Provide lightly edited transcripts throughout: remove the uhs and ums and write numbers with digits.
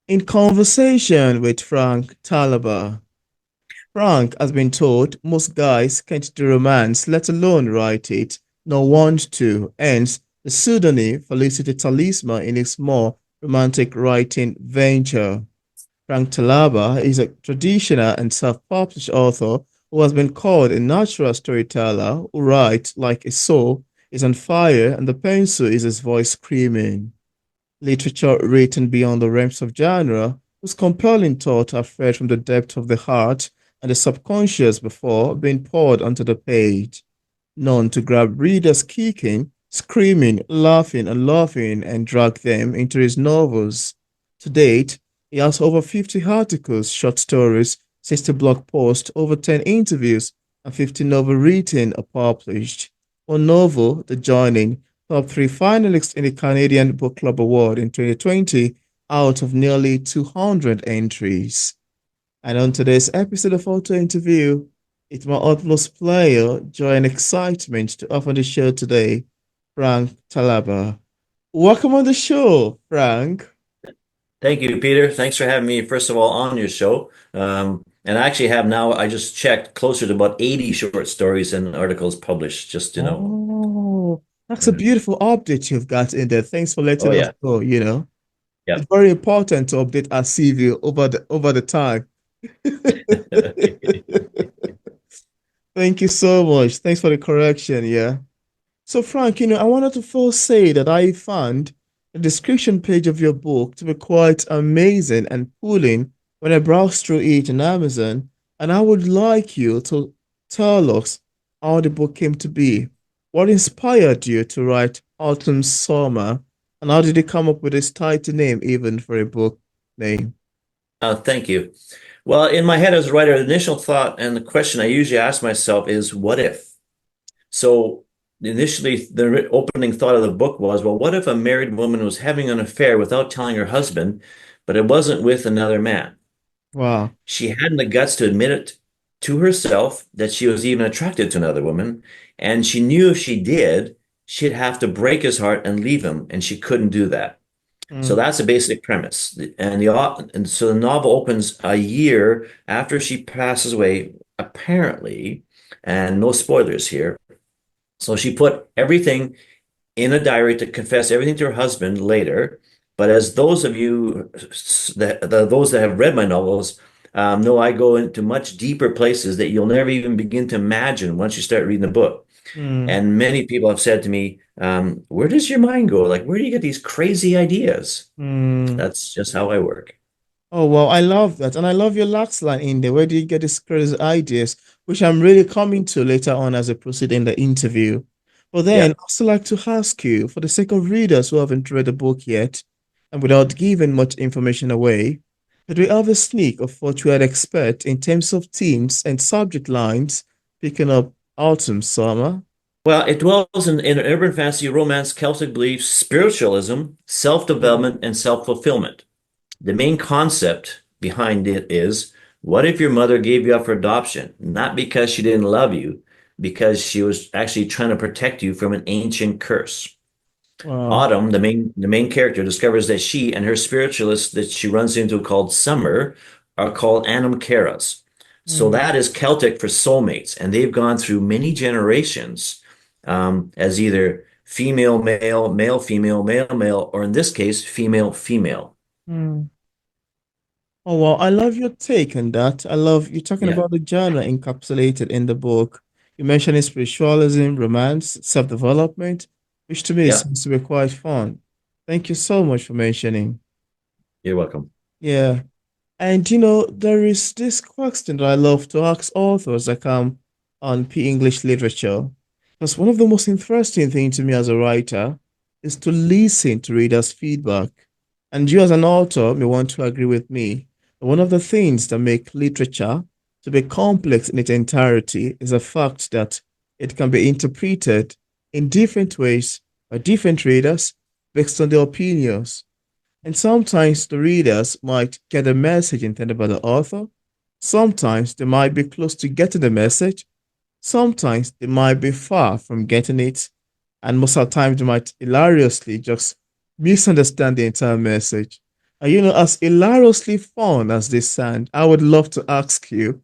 In conversation with Frank Talaber, Frank has been told most guys can't do romance, let alone write it, nor want to, hence the pseudonym Felicity Talisman in his more romantic writing venture. Frank Talaber is a traditional and self-published author who has been called a natural storyteller who writes like a soul is on fire and the pencil is his voice screaming. Literature written beyond the realms of genre, whose compelling thought are fed from the depth of the heart and the subconscious before being poured onto the page. Known to grab readers kicking, screaming, laughing and drag them into his novels. To date, he has over 50 articles, short stories, 60 blog posts, over 10 interviews, and 50 novels written or published. One novel, The Joining, top three finalists in the Canadian Book Club Award in 2020 out of nearly 200 entries. And on today's episode of Auto Interview, it's my utmost pleasure, joy, and excitement to offer the show today, Frank Talaba. Welcome on the show, Frank. Thank you, Peter. Thanks for having me, first of all, on your show. And I actually have now, I just checked, closer to about 80 short stories and articles published, just to know. Oh, that's a Yeah. beautiful update you've got in there. Thanks for Oh, letting us yeah. know. Yeah. It's very important to update our CV over the time. Thank you so much. Thanks for the correction. Yeah. So, Frank, I wanted to first say that I found the description page of your book to be quite amazing and pulling when I browsed through it on Amazon. And I would like you to tell us how the book came to be. What inspired you to write Autumn Summer? And how did you come up with this title name, even for a book name? Thank you. Well, in my head as a writer, the initial thought and the question I usually ask myself is, what if? So initially, the opening thought of the book was, well, what if a married woman was having an affair without telling her husband, but it wasn't with another man? Wow. She hadn't the guts to admit it to herself that she was even attracted to another woman. And she knew if she did, she'd have to break his heart and leave him, and she couldn't do that. So Mm, that's the basic premise. And so the novel opens a year after she passes away, apparently, and no spoilers here. So she put everything in a diary to confess everything to her husband later. But as those of you those that have read my novels know, I go into much deeper places that you'll never even begin to imagine once you start reading the book. mm, And many people have said to me, "Where does your mind go? Like, where do you get these crazy ideas?" mm. That's just how I work. Oh, well, I love that. And I love your last line in there. Where do you get these crazy ideas? Which I'm really coming to later on as I proceed in the interview. But then, Yeah. I'd also like to ask you, for the sake of readers who haven't read the book yet, and without giving much information away, could we have a sneak of what you had expect in terms of themes and subject lines picking up autumn, summer? Well, it dwells in urban fantasy, romance, Celtic beliefs, spiritualism, self-development, and self-fulfillment. The main concept behind it is, what if your mother gave you up for adoption? Not because she didn't love you, because she was actually trying to protect you from an ancient curse. Wow. Autumn, the main character, discovers that she and her spiritualist that she runs into called Summer are called Anam Caras. So Mm, that is Celtic for soulmates, and they've gone through many generations as either female, male, male, female, male, male, or in this case, female, female. mm. Oh, well, I love your take on that. I love you talking Yeah, about the genre encapsulated in the book. You mentioned spiritualism, romance, self-development, which to me yeah, seems to be quite fun. Thank you so much for mentioning. you're welcome. Yeah. And there is this question that I love to ask authors that come on P English literature. Because one of the most interesting things to me as a writer is to listen to readers' feedback. And you as an author may want to agree with me. One of the things that make literature to be complex in its entirety is the fact that it can be interpreted in different ways by different readers based on their opinions. And sometimes the readers might get the message intended by the author. Sometimes they might be close to getting the message. Sometimes they might be far from getting it. And most of the time, they might hilariously just misunderstand the entire message. And as hilariously fun as this sound, I would love to ask you,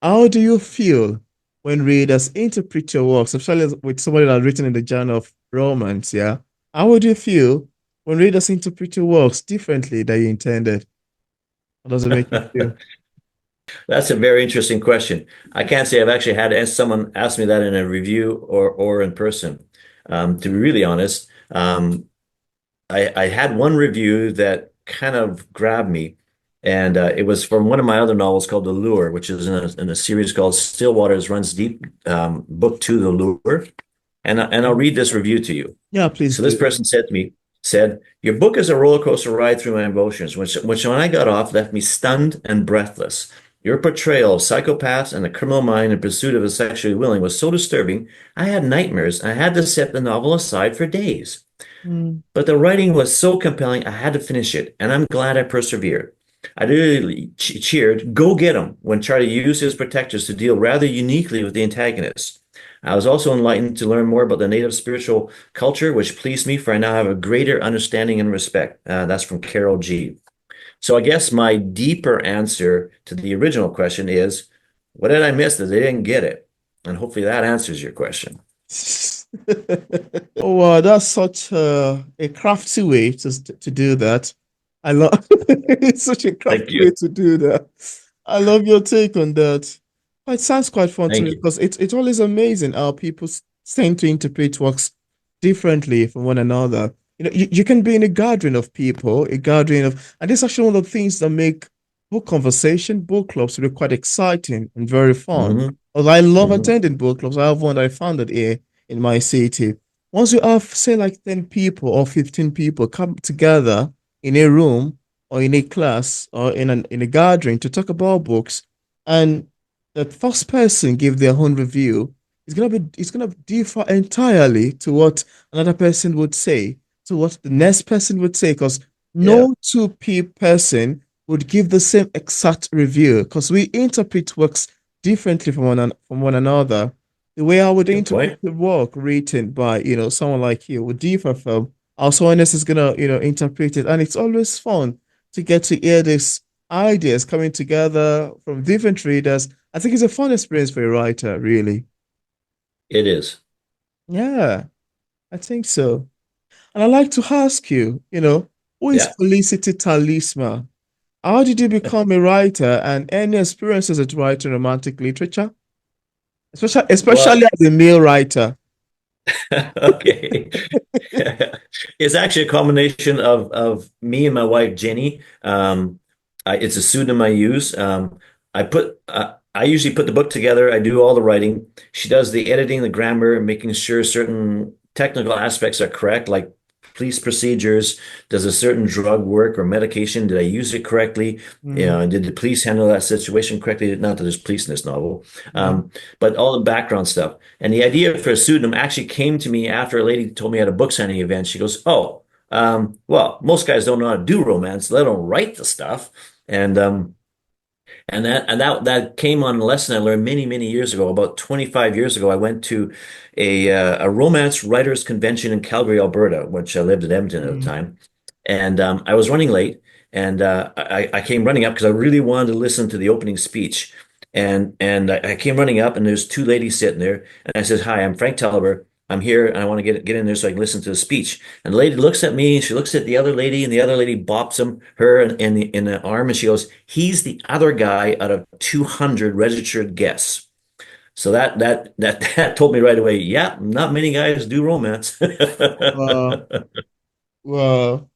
how do you feel when readers interpret your works, especially with somebody that's written in the genre of romance, yeah? How would you feel when readers interpret your works differently than you intended? How does it make you feel? That's a very interesting question. I can't say I've actually had someone ask me that in a review or in person. To be really honest, I had one review that kind of grabbed me, and it was from one of my other novels called The Lure, which is in a series called Still Waters Runs Deep, Book Two, The Lure. And I'll read this review to you. Yeah, please So this do. person said to me, said, "Your book is a roller coaster ride through my emotions, which when I got off left me stunned and breathless. Your portrayal of psychopaths and the criminal mind in pursuit of the sexually willing was so disturbing, I had nightmares and I had to set the novel aside for days. Mm, But the writing was so compelling, I had to finish it, and I'm glad I persevered. I really cheered, go get him, when Charlie used his protectors to deal rather uniquely with the antagonists. I was also enlightened to learn more about the native spiritual culture, which pleased me, for I now have a greater understanding and respect." That's from Carol G. So I guess my deeper answer to the original question is, what did I miss that they didn't get it? And hopefully that answers your question. Oh, wow, that's such a crafty way to do that. I love it's such a Thank crafty way you. to do that. I love your take on that. It sounds quite fun to Thank me you. because it's always amazing how people tend to interpret works differently from one another. You can be in a gathering of people, and this is actually one of the things that make book conversation, book clubs to be quite exciting and very fun. Hmm. Although I love Hmm. attending book clubs, I have one that I founded here in my city. Once you have, say, like 10 people or 15 people come together in a room or in a class or in a gathering to talk about books, and the first person give their own review, it's gonna differ entirely to what another person would say, to what the next person would say, because Yeah, no person would give the same exact review because we interpret works differently from one another. The way I would good interpret point. the work written by, someone like you would differ from how someone else is gonna, interpret it. And it's always fun to get to hear these ideas coming together from different readers. I think it's a fun experience for a writer, really. It is. Yeah, I think so. And I'd like to ask you, who is Yeah. Felicity Talisman? How did you become a writer and any experiences at writing romantic literature? Especially Well, as a male writer. okay. It's actually a combination of me and my wife Jenny. It's a pseudonym I use. I usually put the book together. I do all the writing. She does the editing, the grammar, making sure certain technical aspects are correct, like police procedures. Does a certain drug work or medication? Did I use it correctly? Mm, Did the police handle that situation correctly? Not that there's police in this novel, yeah. but all the background stuff. And the idea for a pseudonym actually came to me after a lady told me at a book signing event. She goes, "Oh, well, most guys don't know how to do romance, let alone write the stuff." And that came on a lesson I learned many years ago. About 25 years ago, I went to a romance writers convention in Calgary, Alberta, which I lived in Edmonton at the Mm, time. And I was running late, and I came running up because I really wanted to listen to the opening speech. And I came running up, and there's two ladies sitting there, and I said, "Hi, I'm Frank Talaber. I'm here, and I want to get in there so I can listen to the speech." And the lady looks at me, and she looks at the other lady, and the other lady bops her in the arm, and she goes, "He's the other guy out of 200 registered guests." So that told me right away, yeah, not many guys do romance. wow. Wow.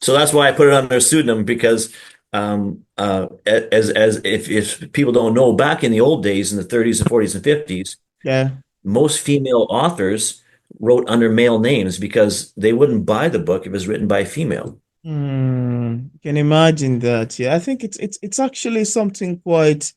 So that's why I put it on their pseudonym because as if people don't know, back in the old days in the 30s and 40s and 50s, Yeah. most female authors wrote under male names because they wouldn't buy the book if it was written by a female. Can imagine that. Yeah, I think it's actually something quite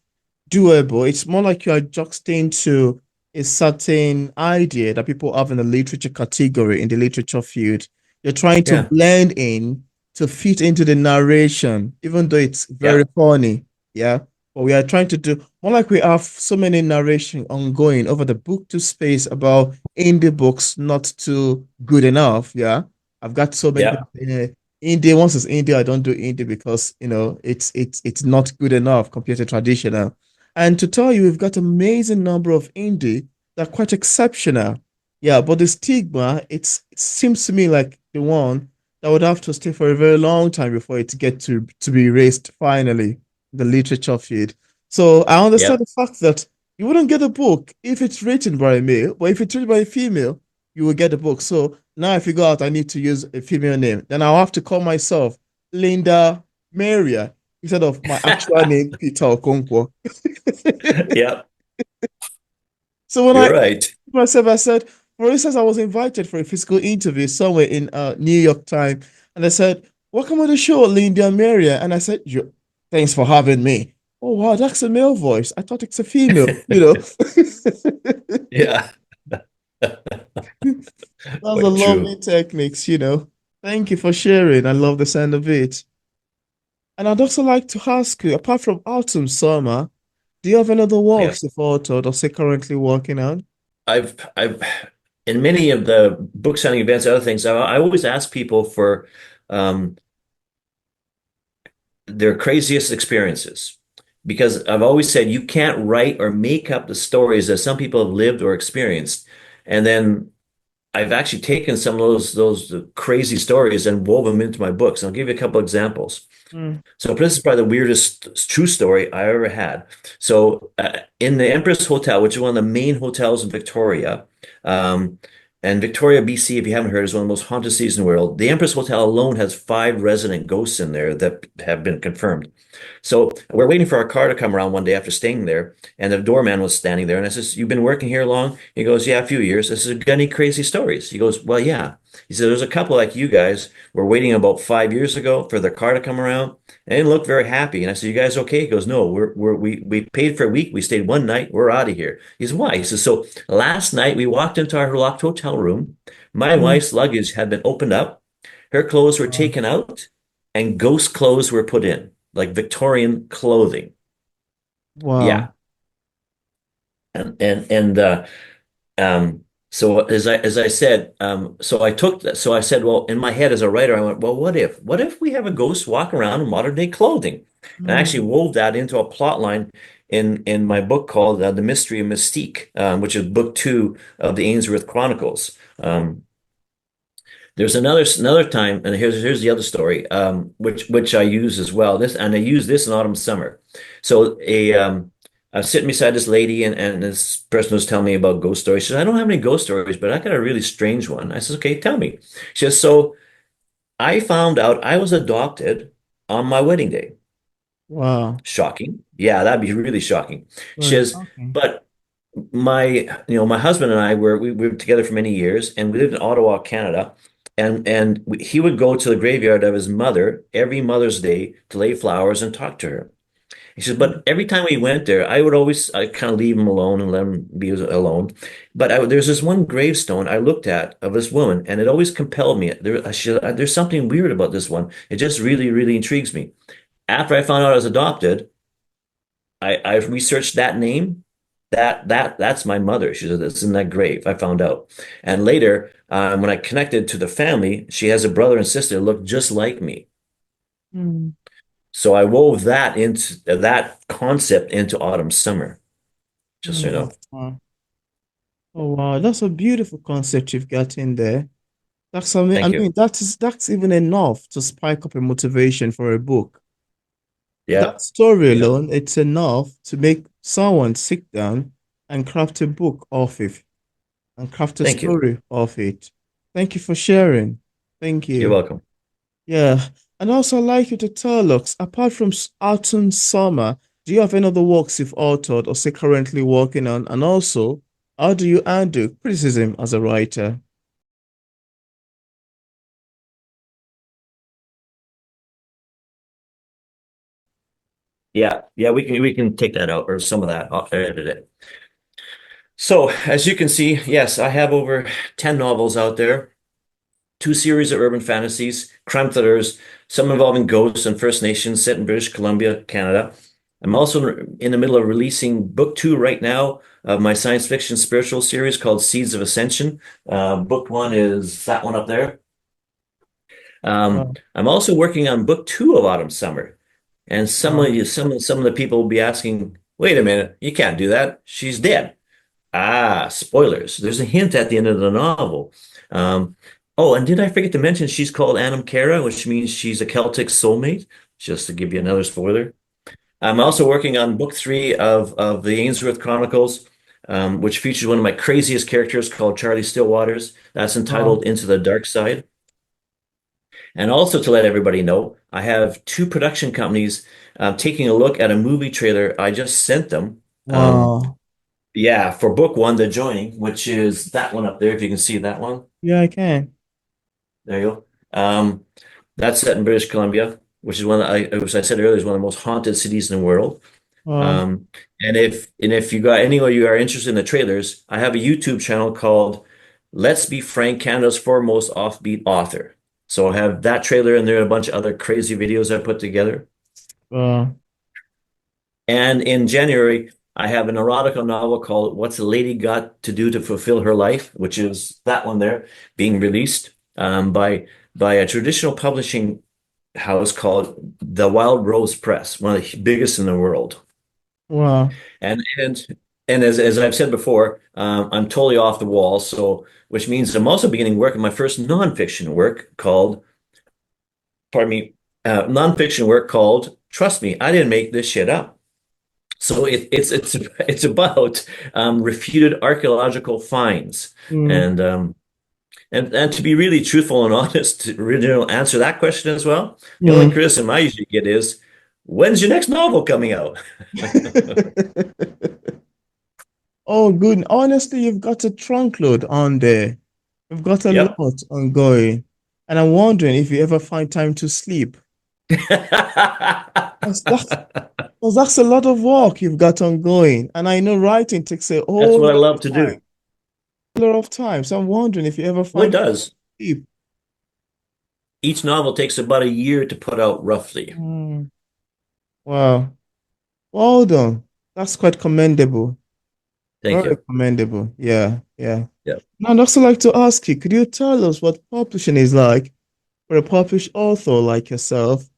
doable. It's more like you are juxtaposing to a certain idea that people have in the literature category, in the literature field. You're trying to Yeah. blend in to fit into the narration, even though it's very Yep. funny. Yeah. But we are trying to do more like we have so many narration ongoing over the book to space about indie books not too good enough. Yeah. I've got so many people Yep. in it. Indie, once it's indie, I don't do indie because it's not good enough compared to traditional. And to tell you, we've got amazing number of indie that are quite exceptional. Yeah, but the stigma, it seems to me like the one that would have to stay for a very long time before it get to be erased finally, the literature field. So I understand Yep. the fact that you wouldn't get a book if it's written by a male, but if it's written by a female, you will get a book. So now if you go out, I need to use a female name. Then I'll have to call myself Linda Maria instead of my actual name, Peter Okonkwo. Yep. So when I You're right. myself, I said, for instance, I was invited for a physical interview somewhere in New York time, and I said, "Welcome on the show, Linda Maria." And I said, "Thanks for having me." Oh wow, that's a male voice. I thought it's a female. Yeah. That's a Quite lovely true. techniques. Thank you for sharing. I love the sound of it. And I'd also like to ask you, apart from Autumn Summer, do you have any other Yeah. works you've authored or say currently working on? I've in many of the book signing events, other things, I always ask people for um, their craziest experiences because I've always said you can't write or make up the stories that some people have lived or experienced. And then I've actually taken some of those crazy stories and wove them into my books. I'll give you a couple examples. Mm, So this is probably the weirdest true story I ever had. So in the Empress Hotel, which is one of the main hotels in Victoria, um, and Victoria, BC, if you haven't heard, is one of the most haunted cities in the world. The Empress Hotel alone has 5 resident ghosts in there that have been confirmed. So we're waiting for our car to come around one day after staying there, and the doorman was standing there, and I says, "You've been working here long?" He goes, "Yeah, a few years." I says, "Got any crazy stories?" He goes, "Well, yeah." He said, "There's a couple like you guys were waiting about 5 years ago for their car to come around. They didn't look very happy." And I said, "You guys okay?" He goes, "No, we paid for a week. We stayed one night. We're out of here." He says, "Why?" He says, "So last night we walked into our locked hotel room. My mm, wife's luggage had been opened up. Her clothes were wow. taken out and ghost clothes were put in, like Victorian clothing." Wow. Yeah. And um so as I said, so I took that. So I said, well, in my head as a writer, I went, well, what if we have a ghost walk around in modern day clothing? And I actually Mm, wove that into a plot line in my book called The Mystery of Mystique, which is book 2 of the Ainsworth Chronicles. There's another time, and here's the other story, which I use as well. I use this in autumn summer. So I was sitting beside this lady, and this person was telling me about ghost stories. She said, "I don't have any ghost stories, but I got a really strange one." I said, "Okay, tell me." She says, "So I found out I was adopted on my wedding day." wow. Shocking. Yeah, that'd be really shocking. She Very says, shocking. "But my husband and I we were together for many years, and we lived in Ottawa, Canada, and he would go to the graveyard of his mother every Mother's Day to lay flowers and talk to her." He says, Mm, "But every time we went there, I kind of leave him alone and let him be alone. But there's this one gravestone I looked at of this woman, and it always compelled me. There's something weird about this one. It just really, really intrigues me. After I found out I was adopted, I researched that name. That's my mother." She said, "It's in that grave." I found out, and later, when I connected to the family, she has a brother and sister that look just like me. mm, So I wove that concept into autumn summer. Just so you mm, know. wow. Oh wow, that's a beautiful concept you've got in there. I Thank you. mean, that's even enough to spike up a motivation for a book. That Yep. story Yep. alone, it's enough to make someone sit down and craft a book of it and craft a Thank you. story of it. Thank you for sharing. Thank You're you. welcome. Yeah. And also, I'd like you to tell us, apart from Autumn Summer, do you have any other works you've authored or say currently working on? And also, how do you handle criticism as a writer? Yeah. Yeah. We can take that out or some of that. I'll edit it. So as you can see, yes, I have over 10 novels out there, 2 series of urban fantasies, crime thrillers, some involving ghosts and First Nations set in British Columbia, Canada. I'm also in the middle of releasing book 2 right now of my science fiction spiritual series called Seeds of Ascension. Book 1 is that one up there. Wow. I'm also working on book two of Autumn Summer. And Wow. some of the people will be asking, wait a minute, you can't do that. She's dead. Ah, spoilers. There's a hint at the end of the novel. Um, oh, and did I forget to mention she's called Anam Cara, which means she's a Celtic soulmate, just to give you another spoiler. I'm also working on book three of the Ainsworth Chronicles, which features one of my craziest characters called Charlie Stillwaters. That's Wow. entitled Into the Dark Side. And also to let everybody know, I have two production companies taking a look at a movie trailer I just sent them. Wow. Yeah, for book one, they're joining, which is that one up there, if you can see that one. Yeah, I can. There you go. That's set in British Columbia, which is one that as I said earlier, is one of the most haunted cities in the world. Wow. Um, and if you got any of you are interested in the trailers, I have a YouTube channel called Let's Be Frank, Canada's foremost offbeat author. So I have that trailer and there are a bunch of other crazy videos I put together. Wow. And in January, I have an erotica novel called What's a Lady Got to Do to Fulfill Her Life, which is that one there being released by a traditional publishing house called the Wild Rose Press, one of the biggest in the world. Wow. And as I've said before, I'm totally off the wall. So which means I'm also beginning work on my first nonfiction work called, pardon me, nonfiction work called Trust Me, I didn't make this shit up. So it's about refuted archaeological finds, Mm. and and to be really truthful and honest, to really answer that question as well. The only Mm. criticism I usually get is, "When's your next novel coming out?" Oh, good. Honestly, you've got a trunk load on there. You've got a Yep. lot ongoing. And I'm wondering if you ever find time to sleep. That's, that's, 'cause that's a lot of work you've got ongoing. And I know writing takes a That's whole what I lot love of to time. do. A lot of time. So I'm wondering if you ever Well, it find time does. to sleep. Each novel takes about a year to put out, roughly. Mm. Wow. Well done. That's quite commendable. Thank Very you. commendable. Yeah, yeah. Yeah. Now, I'd also like to ask you, could you tell us what publishing is like for a published author like yourself?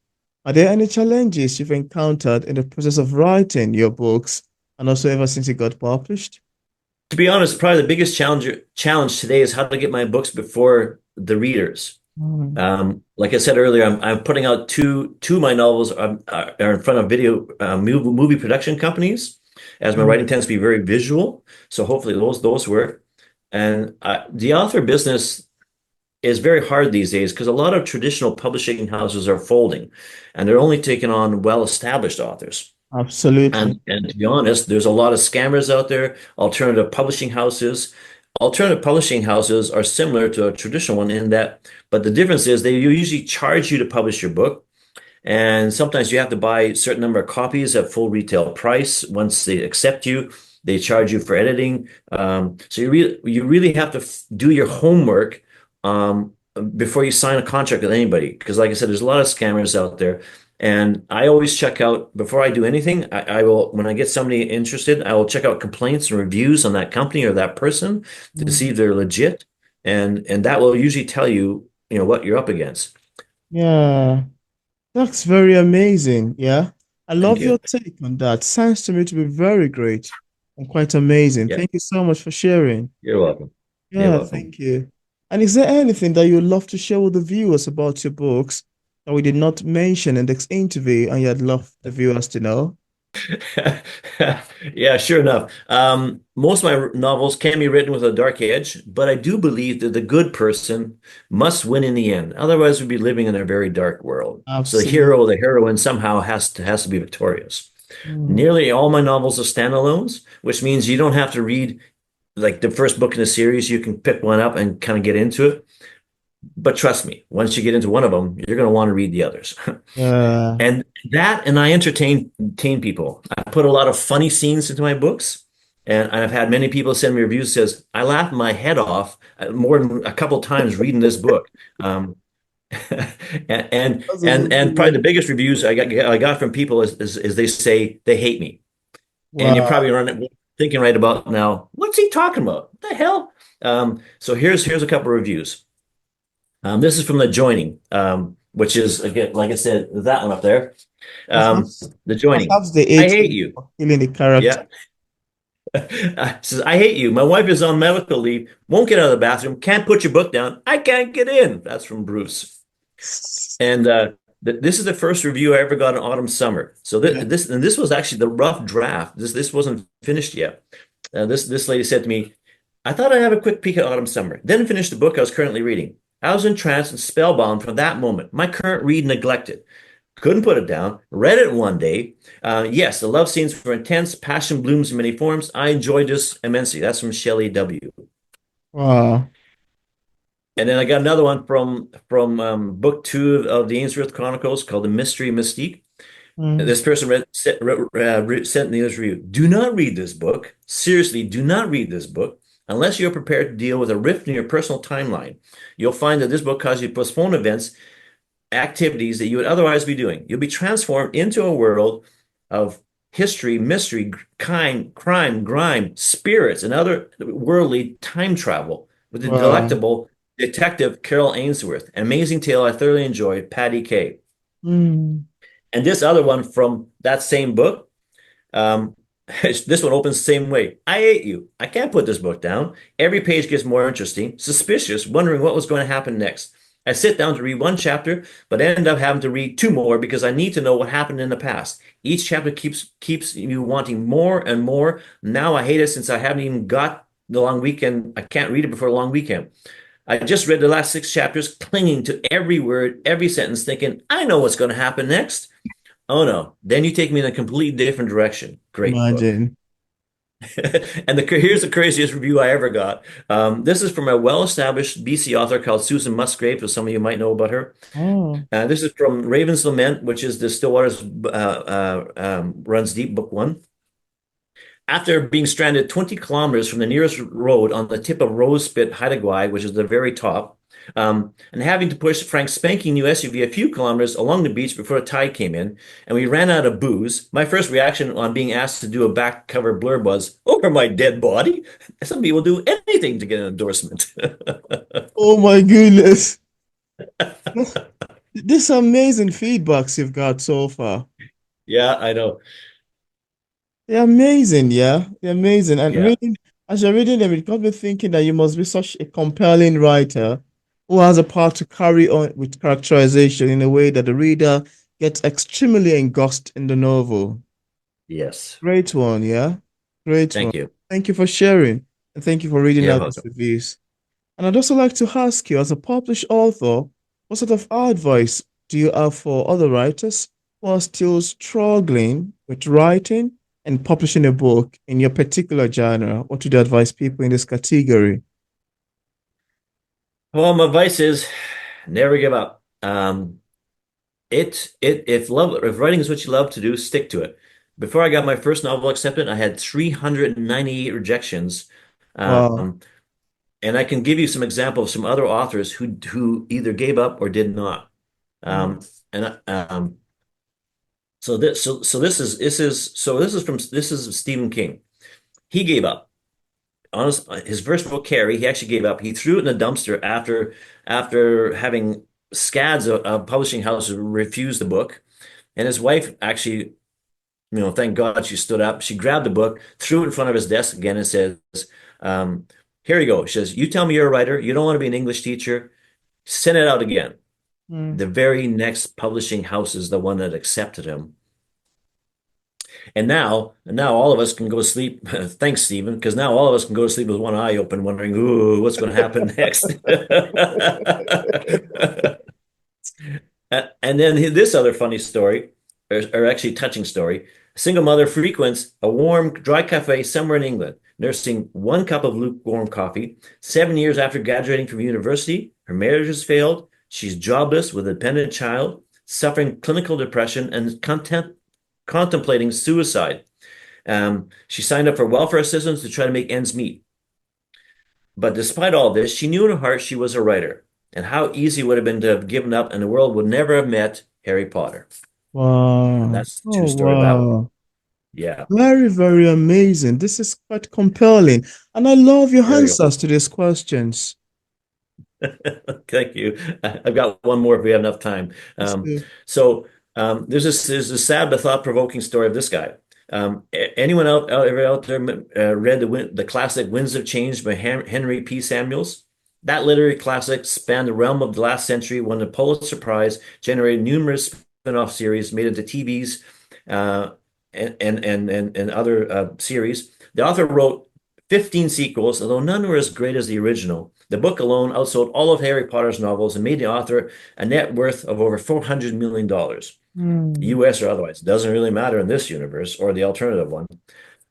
Are there any challenges you've encountered in the process of writing your books and also ever since it got published? To be honest, probably the biggest challenge today is how to get my books before the readers. Mm, Like I said earlier, I'm putting out two of my novels are in front of video movie production companies, as my mm, writing tends to be very visual. So hopefully those work. And the author business is very hard these days because a lot of traditional publishing houses are folding, and they're only taking on well-established authors. absolutely. And to be honest, there's a lot of scammers out there, alternative publishing houses. Alternative publishing houses are similar to a traditional one in that, but the difference is they usually charge you to publish your book. And sometimes you have to buy a certain number of copies at full retail price. Once they accept you, they charge you for editing. So you really have to do your homework before you sign a contract with anybody. Because like I said, there's a lot of scammers out there. And I always check out before I do anything. I will when I get somebody interested, I will check out complaints and reviews on that company or that person to see Mm, if they're legit. And that will usually tell you, what you're up against. yeah, that's very amazing. Yeah, I Thank love your you. take on that. Sounds to me to be very great and quite amazing. Yeah, Thank you so much for sharing. you're welcome. You're Yeah, welcome. thank you. And is there anything that you'd love to share with the viewers about your books that we did not mention in this interview and you'd love the viewers to know? Yeah, sure enough. Most of my novels can be written with a dark edge, but I do believe that the good person must win in the end. Otherwise, we'd be living in a very dark world. So the hero or Absolutely. the heroine somehow has to be victorious. Mm, Nearly all my novels are standalones, which means you don't have to read like the first book in the series. You can pick one up and kind of get into it. But trust me, once you get into one of them, you're going to want to read the others. yeah. And I entertain people. I put a lot of funny scenes into my books, and I've had many people send me reviews says I laughed my head off more than a couple times reading this book. Um, and, and That's a and good and probably the feeling. biggest reviews I got from people is they say they hate me, and you're Wow. probably thinking right about now, what's he talking about? What the hell? So here's a couple of reviews. This is from The Joining, which is, again, like I said, that one up there. Um, Perhaps, The Joining. perhaps they I ate hate him you. for killing the character. Yeah. Says, I hate you. My wife is on medical leave, won't get out of the bathroom, can't put your book down. I can't get in. That's from Bruce. And this is the first review I ever got in autumn summer. So Yeah. this was actually the rough draft. This wasn't finished yet. This lady said to me, I thought I'd have a quick peek at autumn summer, then finish the book I was currently reading. I was entranced and spellbound from that moment. My current read neglected. Couldn't put it down. Read it one day. Yes, the love scenes were intense. Passion blooms in many forms. I enjoyed this immensely. That's from Shelley W. Wow. And then I got another one from book two of the Ainsworth Chronicles called The Mystery Mystique. Mm. This person sent in the review. Do not read this book. Seriously, do not read this book unless you're prepared to deal with a rift in your personal timeline. You'll find that this book causes you to postpone events, activities that you would otherwise be doing. You'll be transformed into a world of history, mystery, crime, grime, spirits, and other worldly time travel with the Wow. delectable detective Carol Ainsworth. An amazing tale I thoroughly enjoyed, Patty Kay. Mm. And this other one from that same book, um, this one opens the same way. I hate you. I can't put this book down. Every page gets more interesting, suspicious, wondering what was going to happen next. I sit down to read one chapter, but end up having to read two more because I need to know what happened in the past. Each chapter keeps you wanting more and more. Now I hate it since I haven't even got the long weekend. I can't read it before the long weekend. I just read the last six chapters, clinging to every word, every sentence, thinking, I know what's going to happen next. Oh no. Then you take me in a completely different direction. Great book. Imagine. And here's the craziest review I ever got. This is from a well-established BC author called Susan Musgrave, as some of you might know about her. Oh. This is from Raven's Lament, which is the Stillwater's Runs Deep book one. After being stranded 20 kilometers from the nearest road on the tip of Rose Spit, Haida which is the very top, and having to push Frank's spanking new SUV a few kilometers along the beach before a tide came in, and we ran out of booze, my first reaction on being asked to do a back cover blurb was, over my dead body? Some people do anything to get an endorsement. Oh my goodness. This amazing feedbacks you've got so far. Yeah, I know. They're amazing, yeah. They're amazing. And Yeah. reading, as you're reading them, it got me thinking that you must be such a compelling writer who has a part to carry on with characterization in a way that the reader gets extremely engrossed in the novel. Yes. Great one, yeah. Great one. Thank you. Thank you for sharing. And thank you for reading You're out these welcome. reviews. And I'd also like to ask you, as a published author, what sort of advice do you have for other writers who are still struggling with writing and publishing a book in your particular genre? What would you advise people in this category? Well, my advice is never give up. If writing is what you love to do, stick to it. Before I got my first novel accepted, I had 398 rejections. Wow. Um, and I can give you some examples of some other authors who either gave up or did not. Mm, Um, and so this is Stephen King. He gave up. His first book, Carrie, he actually gave up. He threw it in the dumpster after having scads of publishing houses refuse the book. And his wife actually, thank God she stood up. She grabbed the book, threw it in front of his desk again, and says, um, "Here you go." She says, "You tell me you're a writer. You don't want to be an English teacher. Send it out again." mm. The very next publishing house is the one that accepted him. And now all of us can go to sleep. Thanks, Stephen, because now all of us can go to sleep with one eye open, wondering, "Ooh, what's going to happen next?" And then this other funny story, or actually touching story. A single mother frequents a warm, dry cafe somewhere in England, nursing one cup of lukewarm coffee. 7 years after graduating from university, her marriage has failed. She's jobless with a dependent child, suffering clinical depression, and contemplating suicide. She signed up for welfare assistance to try to make ends meet. But despite all this, she knew in her heart she was a writer, and how easy it would have been to have given up, and the world would never have met Harry Potter. And Wow. that's the Oh, true story of that one. wow. Yeah, Very, very amazing. This is quite compelling. And I love your there you go. answers to these questions. Thank you. I've got one more if we have enough time. Let's do. There's a sad but thought-provoking story of this guy. Anyone out there read the classic Winds of Change by Henry P. Samuels? That literary classic spanned the realm of the last century, won the Pulitzer Prize, generated numerous spin-off series, made into TVs, uh, and other series. The author wrote 15 sequels, although none were as great as the original. The book alone outsold all of Harry Potter's novels and made the author a net worth of over $400 million, Hmm. US or otherwise. Doesn't really matter in this universe or the alternative one.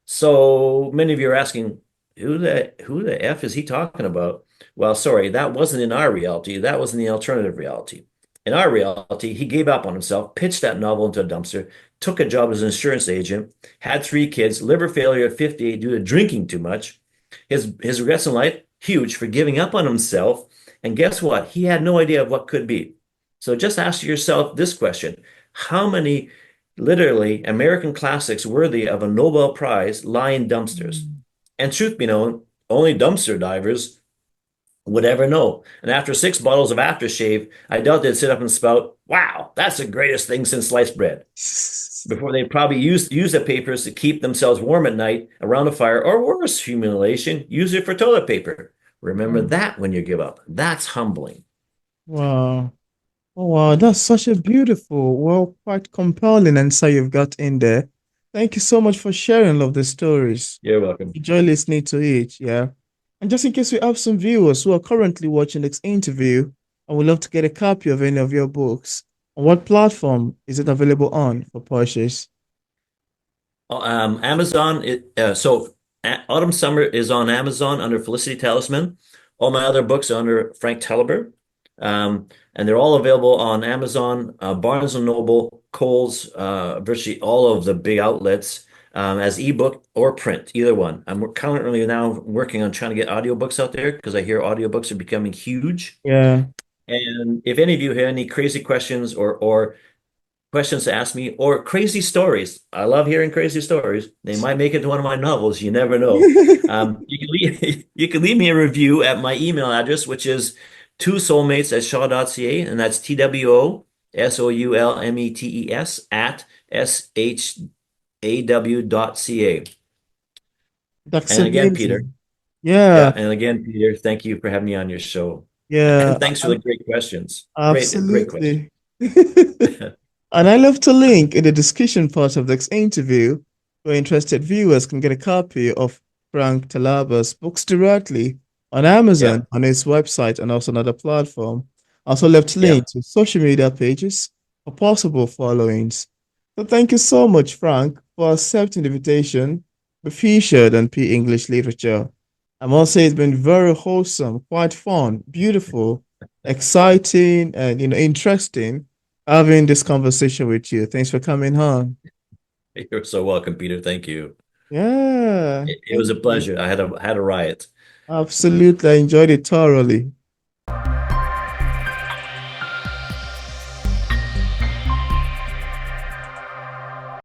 So many of you are asking, who the F is he talking about? Well, sorry, that wasn't in our reality. That was in the alternative reality. In our reality, he gave up on himself, pitched that novel into a dumpster, took a job as an insurance agent, had 3 kids, liver failure at 58 due to drinking too much. His regrets in life, huge for giving up on himself. And guess what? He had no idea of what could be. So just ask yourself this question. How many literally American classics worthy of a Nobel Prize lie in dumpsters? And truth be known, only dumpster divers would ever know. And after 6 bottles of aftershave, I doubt they'd sit up and spout, wow, that's the greatest thing since sliced bread. Before they probably use the papers to keep themselves warm at night around a fire, or worse, humiliation, use it for toilet paper. Remember that when you give up. That's humbling. Wow. Oh, wow. That's such a beautiful, well, quite compelling insight you've got in there. Thank you so much for sharing all of the stories. You're welcome. Enjoy listening to it. Yeah. And just in case we have some viewers who are currently watching this interview and would love to get a copy of any of your books, on what platform is it available on for purchase? Amazon, Autumn Summer is on Amazon under Felicity Talisman. All my other books are under Frank Talaber. And they're all available on Amazon, Barnes& and Noble, Kohl's, virtually all of the big outlets, as ebook or print, either one. I'm currently now working on trying to get audiobooks out there because I hear audiobooks are becoming huge. Yeah. And if any of you have any crazy questions or questions to ask me or crazy stories. I love hearing crazy stories. They might make it to one of my novels. You never know. You can leave me a review at my email address, which is two soulmates at shaw.ca, and that's TWOSOULMETES at SHAW.ca. That's And again, Peter, amazing. Yeah. yeah, and again, Peter, thank you for having me on your show. Yeah. And thanks for the great questions. Great question. Absolutely. And I love to link in the discussion part of this interview where interested viewers can get a copy of Frank Talaber's books directly on Yeah, Amazon, on his website, and also another platform. I also left yeah. links to social media pages for possible followings. So thank you so much, Frank, for accepting the invitation to be featured on P English Literature. I must say it's been very wholesome, quite fun, beautiful, exciting, and interesting having this conversation with you. Thanks for coming on. You're so welcome, Peter. Thank you. Yeah, It was thank a you. pleasure. I had a riot. Absolutely. I enjoyed it thoroughly.